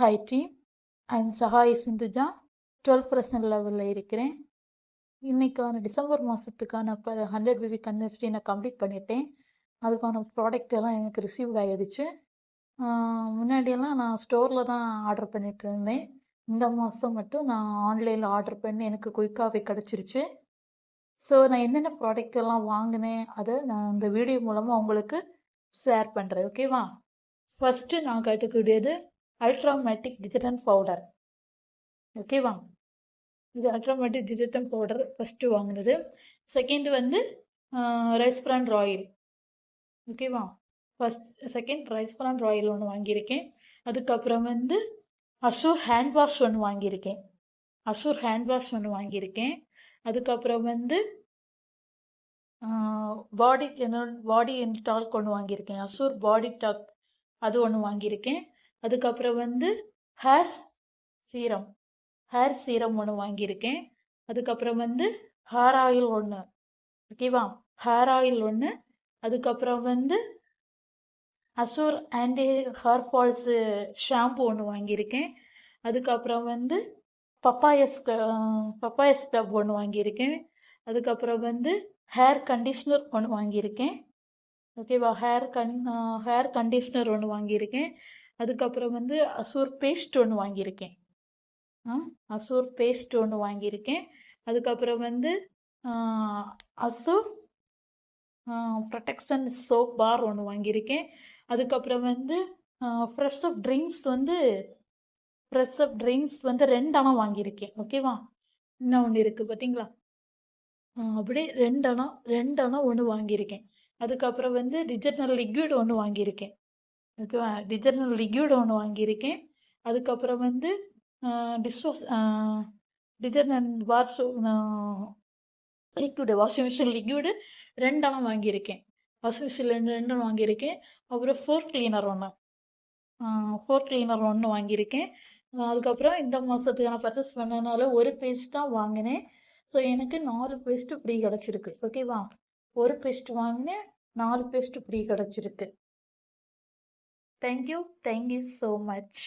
Hi team, I'm Sahai Sindhuja, 12% லெவலில் இருக்கிறேன். இன்றைக்கான டிசம்பர் மாதத்துக்கான 100 BB கன்வெர்சிட்டி நான் கம்ப்ளீட் பண்ணிட்டேன். அதுக்கான ப்ராடக்ட் எல்லாம் எனக்கு ரிசீவ் ஆகிடுச்சு. முன்னாடியெல்லாம் நான் ஸ்டோரில் தான் ஆர்டர் பண்ணிட்டு இருந்தேன். இந்த மாதம் மட்டும் நான் ஆன்லைனில் ஆர்டர் பண்ணி எனக்கு குயிக்காகவே கிடச்சிருச்சு. ஸோ நான் என்னென்ன ப்ராடக்ட் எல்லாம் வாங்கினேன் அதை நான் இந்த வீடியோ மூலமாக உங்களுக்கு ஷேர் பண்ணுறேன். ஓகேவா? ஃபஸ்ட்டு நான் கட்டுக்கூடியது அல்ட்ராமேட்டிக் டிஜிட்டல் பவுடர். ஓகேவா? இது அல்ட்ராமேட்டிக் டிஜிட்டல் பவுடர் ஃபஸ்ட்டு வாங்கினது. செகண்ட் வந்து ரைஸ் பிரான் ராயல். ஓகேவா? செகண்ட் ரைஸ் பிரான் ராயல் ஒன்று வாங்கியிருக்கேன். அதுக்கப்புறம் வந்து அசூர் ஹேண்ட் வாஷ் ஒன்று வாங்கியிருக்கேன். அதுக்கப்புறம் வந்து பாடி டால்க் ஒன்று வாங்கியிருக்கேன். அசூர் பாடி டாக் அது ஒன்று வாங்கியிருக்கேன். அதுக்கப்புறம் வந்து ஹேர் சீரம் ஒன்று வாங்கியிருக்கேன். அதுக்கப்புறம் வந்து ஹேர் ஆயில் ஒன்று. ஓகேவா? ஹேர் ஆயில் ஒன்று. அதுக்கப்புறம் வந்து அசூர் ஆன்டி ஹேர் ஃபால்ஸு ஷாம்பு ஒன்று வாங்கியிருக்கேன். அதுக்கப்புறம் வந்து பப்பாயஸ் கிளப் ஒன்று வாங்கியிருக்கேன். அதுக்கப்புறம் வந்து ஹேர் கண்டிஷ்னர் ஒன்று வாங்கியிருக்கேன். ஓகேவா? ஹேர் கண்டிஷ்னர் ஒன்று வாங்கியிருக்கேன். அதுக்கப்புறம் வந்து அசூர் பேஸ்ட் ஒன்று வாங்கியிருக்கேன். அதுக்கப்புறம் வந்து அசூர் ப்ரொடெக்ஷன் சோப் பார் ஒன்று வாங்கியிருக்கேன். அதுக்கப்புறம் வந்து ஃப்ரெஷ் அப் ட்ரிங்க்ஸ் வந்து 2 அணம் வாங்கியிருக்கேன். ஓகேவா? இன்னும் ஒன்று இருக்குது பார்த்தீங்களா? அப்படியே 2 அணம் ஒன்று வாங்கியிருக்கேன். அதுக்கப்புறம் வந்து டிஜிட்டல் லிக்விட் ஒன்று வாங்கியிருக்கேன். ஓகேவா? டிஜிட்டல் லிக்விட் ஒன்று வாங்கியிருக்கேன். அதுக்கப்புறம் வந்து டிஜிட்டல் வாஷிங் மிஷின் லிக்விடு 2 அணம் வாங்கியிருக்கேன். வாஷிங் மிஷின் 2 வாங்கியிருக்கேன். அப்புறம் ஃபோர் கிளீனர் ஒன்று வாங்கியிருக்கேன். அதுக்கப்புறம் இந்த மாதத்துக்கு நான் பர்ச்சேஸ் பண்ணனால ஒரு பேஸ்ட் தான் வாங்கினேன். ஸோ எனக்கு 4 பேஸ்ட்டு ஃப்ரீ கிடச்சிருக்கு. ஓகேவா? ஒரு பேஸ்ட் வாங்கினேன், 4 பேஸ்ட்டு ஃப்ரீ கிடச்சிருக்கு. Thank you so much.